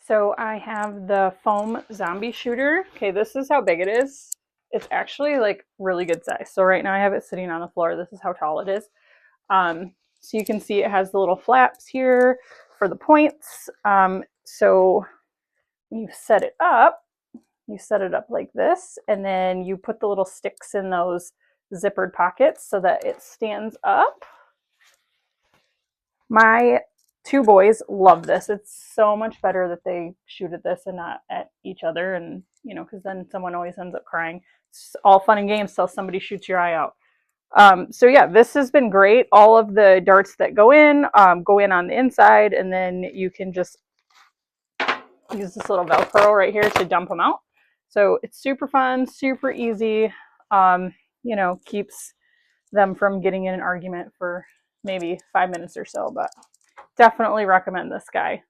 So I have the foam zombie shooter. Okay, this is how big it is. It's actually like really good size. So right now I have it sitting on the floor. This is how tall it is. So you can see it has the little flaps here for the points. So when you set it up like this, and then you put the little sticks in those zippered pockets so that it stands up. My two boys love this. It's so much better that they shoot at this and not at each other. And, you know, because then someone always ends up crying. It's all fun and games till somebody shoots your eye out. So yeah, this has been great. All of the darts that go in on the inside, and then you can just use this little Velcro right here to dump them out. So it's super fun, super easy. You know, keeps them from getting in an argument for maybe 5 minutes or so, but definitely recommend this guy.